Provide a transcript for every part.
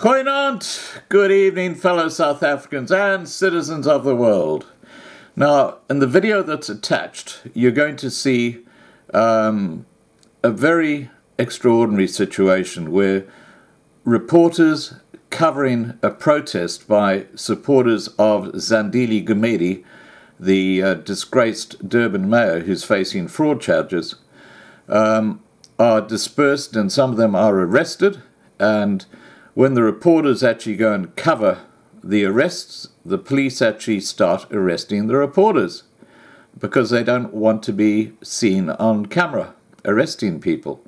Goeienaand, good evening fellow South Africans and citizens of the world. Now, in the video that's attached, you're going to see a very extraordinary situation where reporters covering a protest by supporters of Zandile Gumede, the disgraced Durban mayor who's facing fraud charges, are dispersed and some of them are arrested. And when the reporters actually go and cover the arrests, the police actually start arresting the reporters because they don't want to be seen on camera arresting people.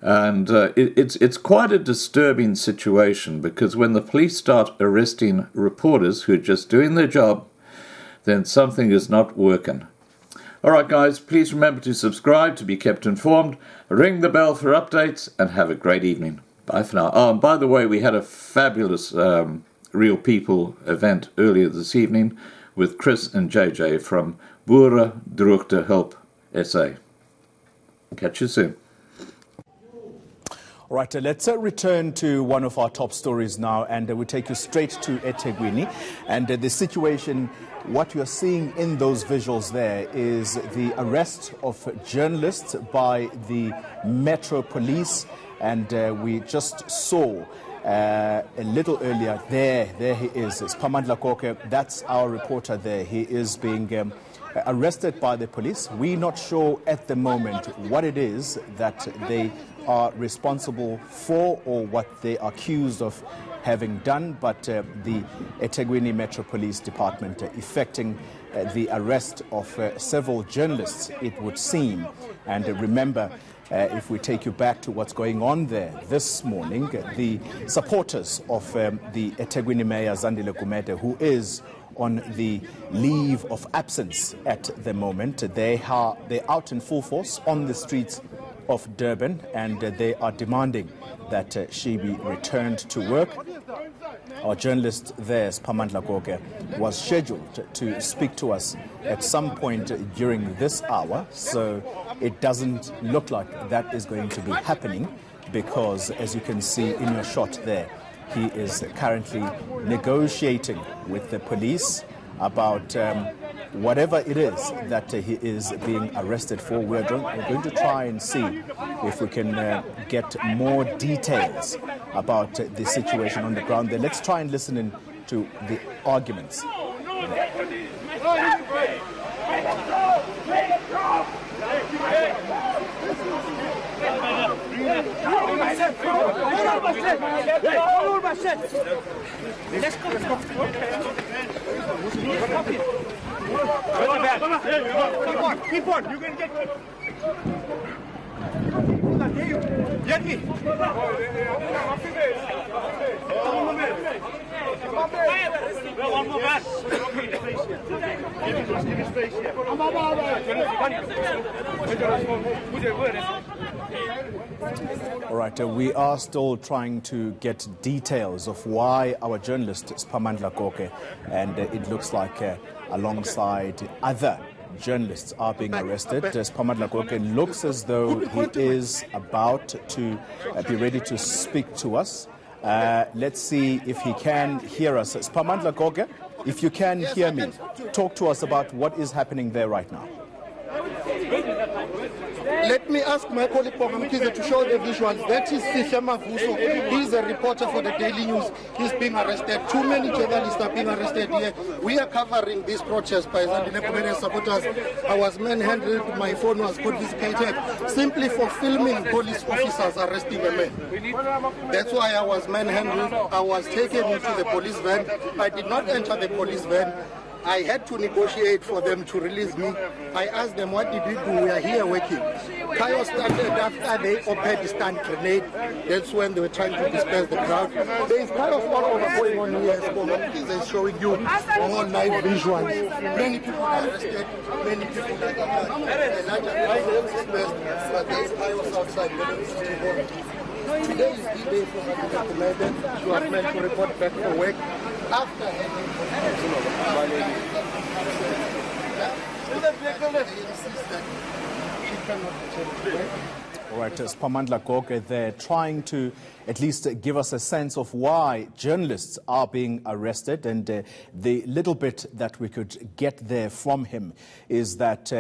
And it's quite a disturbing situation, because when the police start arresting reporters who are just doing their job, then something is not working. All right, guys, please remember to subscribe to be kept informed, ring the bell for updates, and have a great evening. Bye for now. Oh, and by the way, we had a fabulous Real People event earlier this evening with Chris and JJ from Boere Droogte Hulp SA. Catch you soon. All right, let's return to one of our top stories now, and we take you straight to eThekwini. And the situation, what you're seeing in those visuals there is the arrest of journalists by the Metro Police. And we just saw a little earlier, there he is. It's Pamandla Koke, that's our reporter there. He is being arrested by the police. We're not sure at the moment what it is that they are responsible for or what they are accused of having done, but the eThekwini Metro Police Department effecting the arrest of several journalists, it would seem. And remember, if we take you back to what's going on there this morning, the supporters of the eThekwini Mayor Zandile Gumede, who is on the leave of absence at the moment, they're out in full force on the streets of Durban, and they are demanding that she be returned to work. Our journalist there, Pamandla Koke, was scheduled to speak to us at some point during this hour, so it doesn't look like that is going to be happening, because as you can see in your shot there, he is currently negotiating with the police about whatever it is that he is being arrested for. We're going to try and see if we can get more details about the situation on the ground there. Let's try and listen in to the arguments. Keep on, you can get get me. One more back. All right, we are still trying to get details of why our journalist is Pamandla Koke, and it looks like alongside other journalists are being arrested. Pamandla Koke looks as though he is about to be ready to speak to us. Let's see if he can hear us. Pamandla Koke, if you can hear me, talk to us about what is happening there right now. Let me ask my colleague Pogamkize to show the visuals. That is Sihle Mavuso. He's a reporter for the Daily News. He's being arrested. Too many journalists are being arrested here. We are covering this protest by Zandile Gumede supporters. I was manhandled. My phone was confiscated simply for filming police officers arresting a man. That's why I was manhandled. I was taken into the police van. I did not enter the police van. I had to negotiate for them to release me. I asked them, what did we do? We are here working. Chaos started after they opened the stun grenade. That's when they were trying to disperse the crowd. There is chaos all over going on here. Is showing you all night visuals. Many people are arrested. Many people are the larger crowd is dispersed, but there is chaos outside. Today is the day for Zandile Gumede. She was meant to report back for work. After having All right, Spamandla Goke, they're trying to at least give us a sense of why journalists are being arrested. And the little bit that we could get there from him is that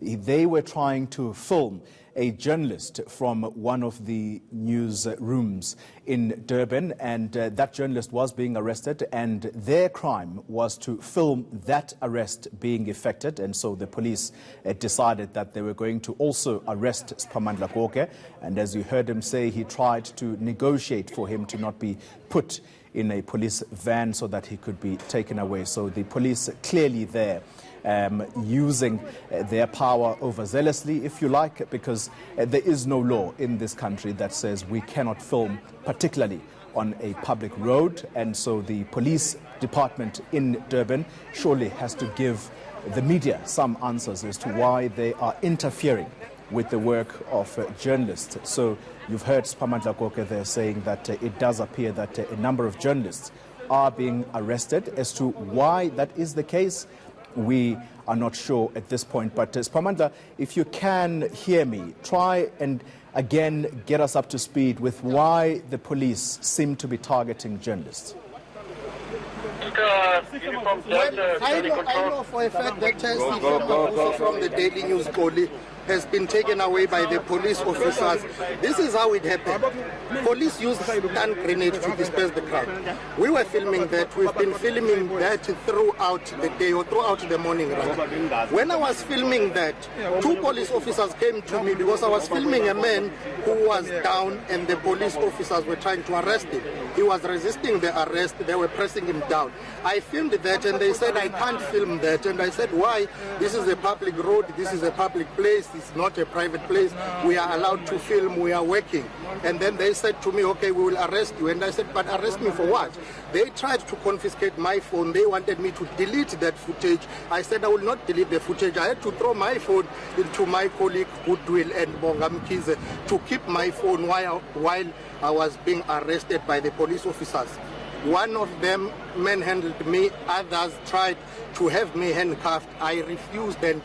they were trying to film a journalist from one of the newsrooms in Durban, and that journalist was being arrested, and their crime was to film that arrest being effected. And so the police decided that they were going to also arrest Spamandla Goke. And as you heard him say, he tried to negotiate for him to not be put in a police van so that he could be taken away. So the police clearly there using their power overzealously, if you like, because there is no law in this country that says we cannot film, particularly on a public road. And so the police department in Durban surely has to give the media some answers as to why they are interfering with the work of journalists. So you've heard Spamandla Goke there saying that it does appear that a number of journalists are being arrested. As to why that is the case, we are not sure at this point. But Spamandla, if you can hear me, try and again get us up to speed with why the police seem to be targeting journalists. Well, I know for a fact that Stephen from the Daily News has been taken away by the police officers. This is how it happened. Police used stun grenades to disperse the crowd. We were filming that. We've been filming that throughout the day, or throughout the morning rather. When I was filming that, two police officers came to me because I was filming a man who was down and the police officers were trying to arrest him. He was resisting the arrest. They were pressing him down. I filmed that and they said I can't film that. And I said, why? This is a public road. This is a public place. It's not a private place. We are allowed to film. We are working. And then they said to me, okay, we will arrest you. And I said, but arrest me for what? They tried to confiscate my phone. They wanted me to delete that footage. I said I will not delete the footage. I had to throw my phone into my colleague Goodwill and Bongamkize to keep my phone while I was being arrested by the police officers. One of them manhandled me. Others tried to have me handcuffed. I refused and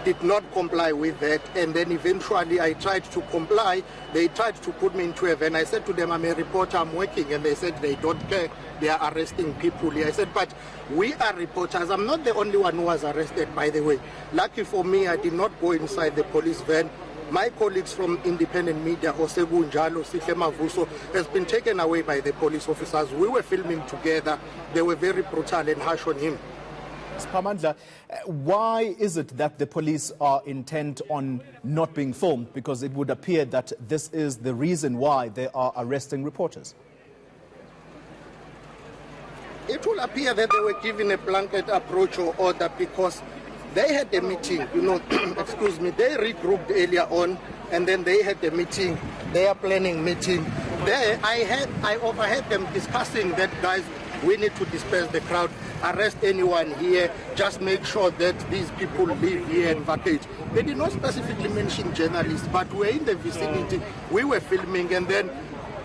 did not comply with that. And then eventually I tried to comply. They tried to put me into a van. I said to them, I'm a reporter, I'm working. And they said they don't care. They are arresting people here. I said, but we are reporters. I'm not the only one who was arrested, by the way. Lucky for me, I did not go inside the police van. My colleagues from independent media, Osegu Njalo, Sihle Mavuso, has been taken away by the police officers. We were filming together. They were very brutal and harsh on him. Spamandla, why is it that the police are intent on not being filmed? Because it would appear that this is the reason why they are arresting reporters. It will appear that they were given a blanket approach or order because they had a meeting, excuse me, they regrouped earlier on and then they had a meeting, their planning meeting. There, I overheard them discussing that, guys, we need to disperse the crowd, arrest anyone here, just make sure that these people live here and vacate. They did not specifically mention journalists, but we're in the vicinity, we were filming, and then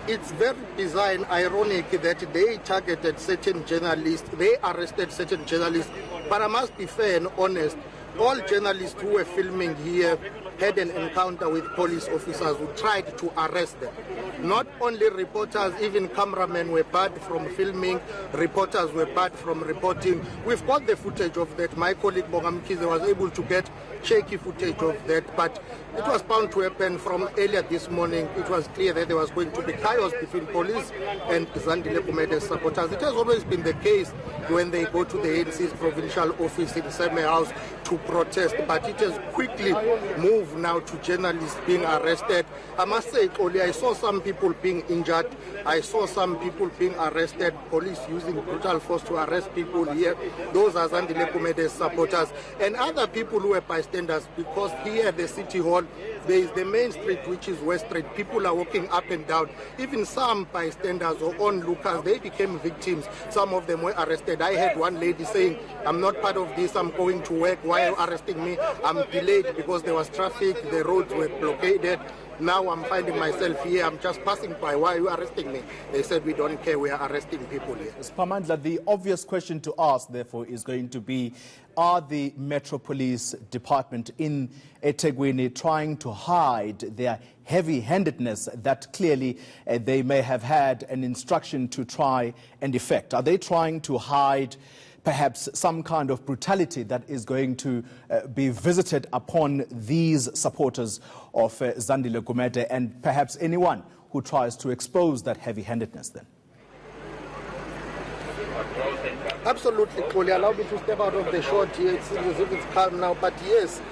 it's very bizarre and ironic that they targeted certain journalists, they arrested certain journalists, but I must be fair and honest, all journalists who were filming here had an encounter with police officers who tried to arrest them. Not only reporters, even cameramen were barred from filming, reporters were barred from reporting. We've got the footage of that. My colleague Bongamkize was able to get shaky footage of that, but it was bound to happen from earlier this morning. It was clear that there was going to be chaos between police and Zandile Gumede's supporters. It has always been the case when they go to the ANC's provincial office in Seme House to protest, but it has quickly moved now to journalists being arrested. I must say, Oli, I saw some people being injured. I saw some people being arrested, police using brutal force to arrest people here. Those are Zandile Gumede's supporters and other people who were bystanders, because here at the City Hall, there is the main street, which is West Street. People are walking up and down. Even some bystanders or onlookers, they became victims. Some of them were arrested. I had one lady saying, I'm not part of this, I'm going to work. Why are you arresting me? I'm delayed because there was traffic, the roads were blockaded. Now I'm finding myself here. I'm just passing by. Why are you arresting me? They said, we don't care. We are arresting people here. Spamandla, the obvious question to ask, therefore, is going to be, are the Metro Police Department in eThekwini trying to hide their heavy-handedness that clearly they may have had an instruction to try and effect? Are they trying to hide perhaps some kind of brutality that is going to be visited upon these supporters of Zandile Gumede and perhaps anyone who tries to expose that heavy-handedness then? Absolutely, Koli. Allow me to step out of the shot here. It seems as if it's calm now. But yes,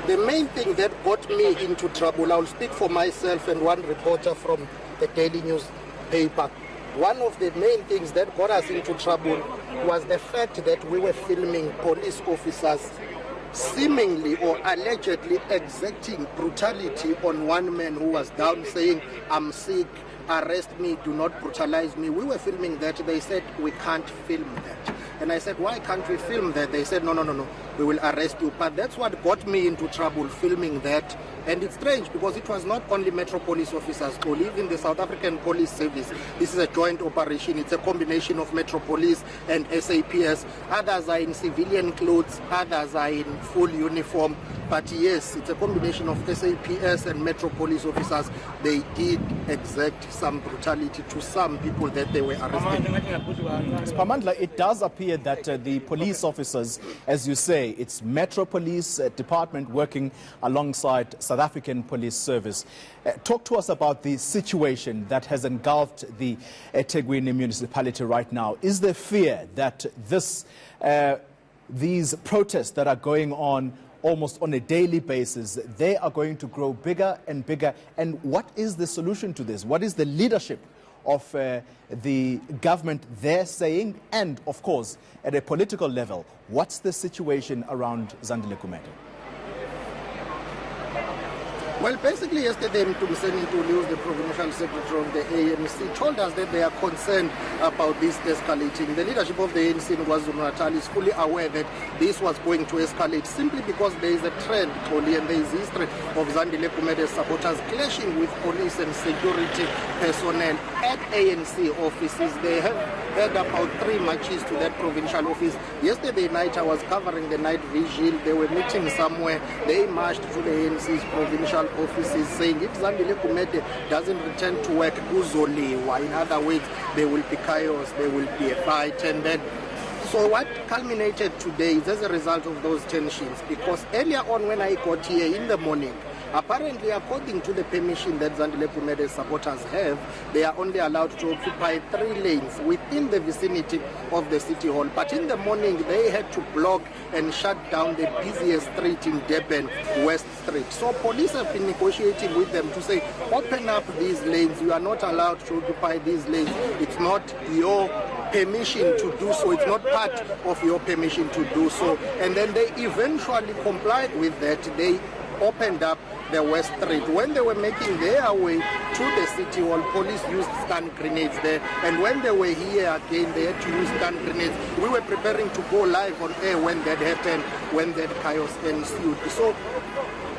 the main thing that got me into trouble, I'll speak for myself and one reporter from the Daily newspaper. One of the main things that got us into trouble was the fact that we were filming police officers seemingly or allegedly exacting brutality on one man who was down saying, I'm sick, arrest me, do not brutalize me. We were filming that. They said, we can't film that. And I said, why can't we film that? They said, no, we will arrest you. But that's what got me into trouble, filming that. And it's strange because it was not only Metro Police officers, or even the South African Police Service. This is a joint operation. It's a combination of Metro Police and SAPS. Others are in civilian clothes, others are in full uniform. But yes, it's a combination of SAPS and Metro Police officers. They did exact some brutality to some people that they were arresting. Spamandla, it does appear that the police officers, as you say, it's Metro Police Department working alongside South African Police Service. Talk to us about the situation that has engulfed the eThekwini municipality right now. Is there fear that these protests that are going on almost on a daily basis, they are going to grow bigger and bigger? And what is the solution to this? What is the leadership of the government there saying? And, of course, at a political level, what's the situation around Zandile Gumede? Well, basically yesterday, Mtumseni Ntuli, the provincial secretary of the ANC, told us that they are concerned about this escalating. The leadership of the ANC in KwaZulu-Natal is fully aware that this was going to escalate simply because there is a trend, Koli, and there is history of Zandile Gumede supporters clashing with police and security personnel at ANC offices. They have had about 3 marches to that provincial office. Yesterday night, I was covering the night vigil. They were meeting somewhere. They marched to the ANC's provincial offices saying if Zandile Gumede doesn't return to work, kuzoliwa. In other words, there will be chaos, there will be a fight. And then, so what culminated today is as a result of those tensions, because earlier on when I got here in the morning, apparently, according to the permission that Zandile Gumede supporters have, they are only allowed to occupy 3 lanes within the vicinity of the city hall. But in the morning, they had to block and shut down the busiest street in Durban, West Street. So police have been negotiating with them to say, open up these lanes. You are not allowed to occupy these lanes. It's not your permission to do so. It's not part of your permission to do so. And then they eventually complied with that. They opened up the West Street. When they were making their way to the city hall, police used stun grenades there. And when they were here again, they had to use stun grenades. We were preparing to go live on air when that happened, when that chaos ensued. So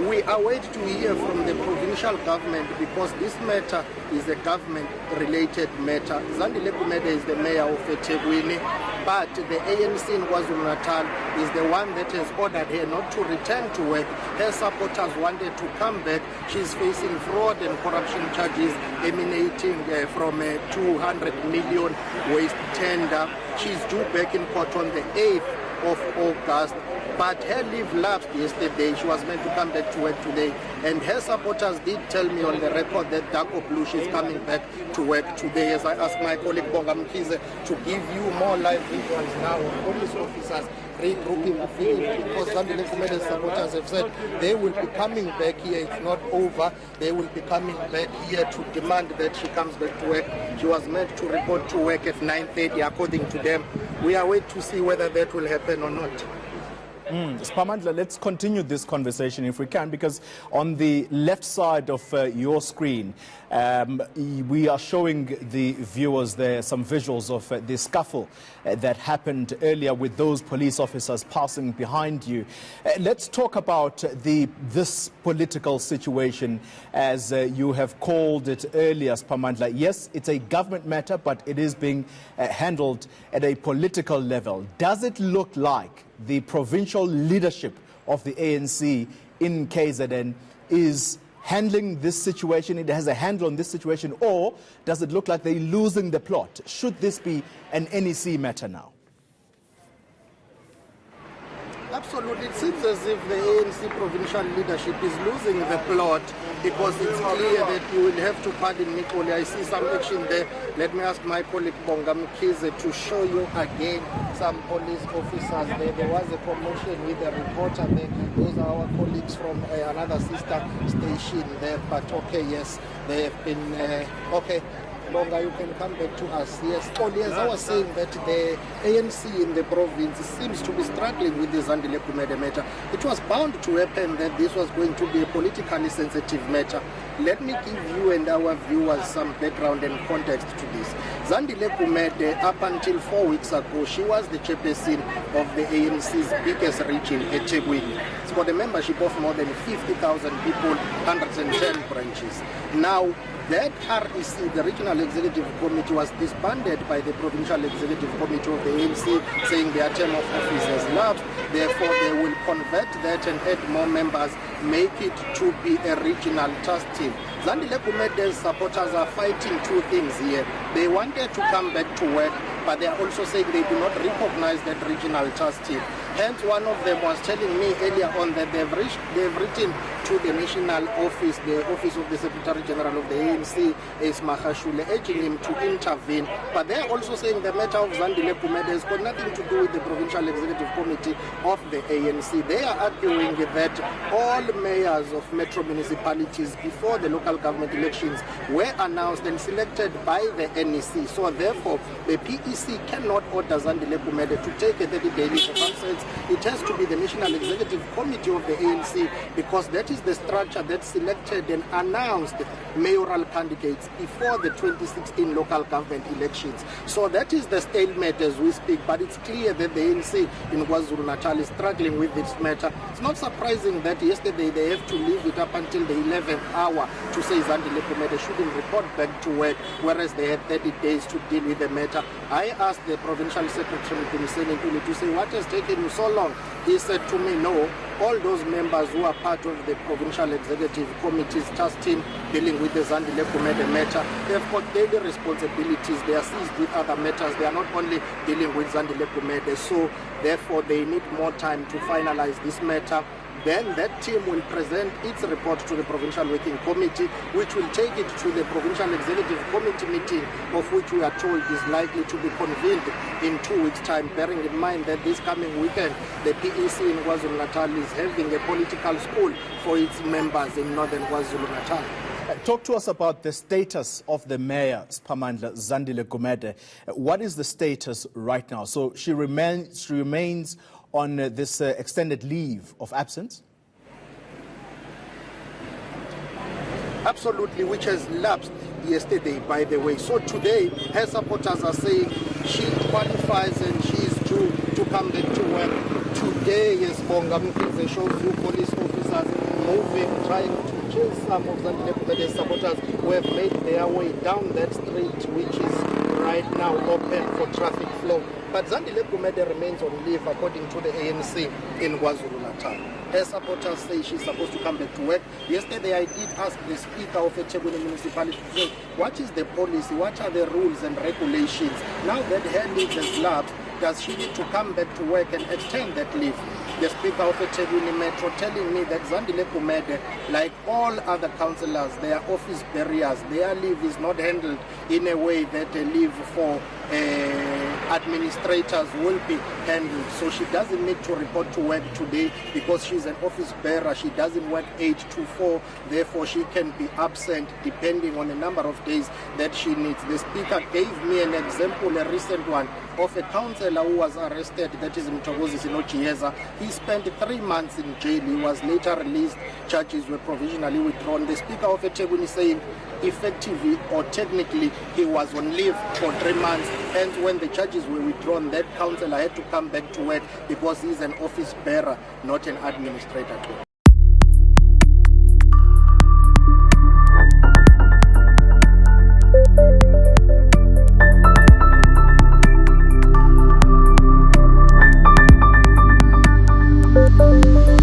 we await to hear from the provincial government, because this matter is a government-related matter. Zandile Gumede is the mayor of eThekwini, but the ANC in KwaZulu-Natal is the one that has ordered her not to return to work. Her supporters wanted to come back. She's facing fraud and corruption charges emanating from a 200 million waste tender. She's due back in court on the 8th of August. But her leave lapsed yesterday. She was meant to come back to work today. And her supporters did tell me on the record that Dako Blue, she's coming back to work today. As I asked my colleague Bonga Mkize to give you more live visuals now of police officers regrouping the field, because Zandile Gumede supporters have said they will be coming back here. It's not over. They will be coming back here to demand that she comes back to work. She was meant to report to work at 9:30 according to them. We are waiting to see whether that will happen or not. Spamandla, let's continue this conversation if we can, because on the left side of your screen, we are showing the viewers there some visuals of the scuffle that happened earlier with those police officers passing behind you. Let's talk about this political situation, as you have called it earlier, Spamandla. Yes, it's a government matter, but it is being handled at a political level. Does it look like the provincial leadership of the ANC in KZN is handling this situation, it has a handle on this situation, or does it look like they're losing the plot? Should this be an NEC matter now? Absolutely. It seems as if the ANC provincial leadership is losing the plot, because it's clear that you will have to pardon me, Koli. I see some action there. Let me ask my colleague Bonga Mkhize to show you again some police officers there. There was a commotion with a reporter there. Those are our colleagues from another sister station there. But okay, yes, they have been okay. Bonga, you can come back to us. Yes, Koli, as I was saying, that the ANC in the province seems to be struggling with the Zandile Gumede matter. It was bound to happen that this was going to be a politically sensitive matter. Let me give you and our viewers some background and context to this. Zandile Gumede, up until 4 weeks ago, she was the chairperson of the ANC's biggest region, eThekwini. It's got a membership of more than 50,000 people, 110 branches. Now, that REC, the Regional Executive Committee, was disbanded by the Provincial Executive Committee of the ANC, saying their term of office has lapsed. Therefore, they will convert that and add more members, make it to be a regional task team. Zandile Gumede's supporters are fighting two things here. They wanted to come back to work, but they are also saying they do not recognize that regional task team. Hence, one of them was telling me earlier on that they've written to the national office, the office of the Secretary General of the ANC, is Mahashule, urging him to intervene. But they're also saying the matter of Zandile Gumede has got nothing to do with the Provincial Executive Committee of the ANC. They are arguing that all mayors of metro municipalities before the local government elections were announced and selected by the NEC. So therefore, the PEC cannot order Zandile Gumede to take a 30-day leave of absence. It has to be the National Executive Committee of the ANC, because that is the structure that selected and announced mayoral candidates before the 2016 local government elections. So that is the stalemate as we speak, but it's clear that the ANC in KwaZulu-Natal is struggling with this matter. It's not surprising that yesterday they have to leave it up until the 11th hour to say Zandile Gumede shouldn't report back to work, whereas they had 30 days to deal with the matter. I asked the Provincial Secretary to say, what has taken you so long? He said to me, no, all those members who are part of the Provincial Executive Committee's task team dealing with the Zandile Gumede matter, they've got daily responsibilities. They are seized with other matters. They are not only dealing with Zandile Gumede. So therefore, they need more time to finalize this matter. Then that team will present its report to the Provincial Working Committee, which will take it to the Provincial Executive Committee meeting, of which we are told is likely to be convened in 2 weeks' time, bearing in mind that this coming weekend, the PEC in KwaZulu-Natal is having a political school for its members in northern KwaZulu-Natal. Talk to us about the status of the mayor, Spamandla Zandile Gumede. What is the status right now? So she remains on this extended leave of absence? Absolutely, which has lapsed yesterday, by the way. So today, her supporters are saying she qualifies and she is due to come back to work. Today, yes, Bonga Mkhize shows you police officers moving, trying to chase some of Zandile Gumede's supporters who have made their way down that street, which is right now open for traffic flow. But Zandile Gumede remains on leave, according to the ANC in KwaZulu-Natal. Her supporters say she's supposed to come back to work. Yesterday, I did ask the Speaker of eThekwini Municipality, what is the policy, what are the rules and regulations? Now that her leave has lapsed, does she need to come back to work and extend that leave? The Speaker of eThekwini Metro telling me that Zandile Gumede, like all other councillors, their office barriers, their leave is not handled in a way that a leave for administrators will be handled. So she doesn't need to report to work today because she's an office bearer. She doesn't work 8 to 4. Therefore, she can be absent depending on the number of days that she needs. The Speaker gave me an example, a recent one, of a councillor who was arrested, that is Mchogozi Sinochieza. He spent 3 months in jail. He was later released. Charges were provisionally withdrawn. The Speaker of eThekwini saying effectively or technically he was on leave for 3 months. Hence, when the charges were withdrawn, that councillor had to come back to work because he is an office bearer, not an administrator. Thank you.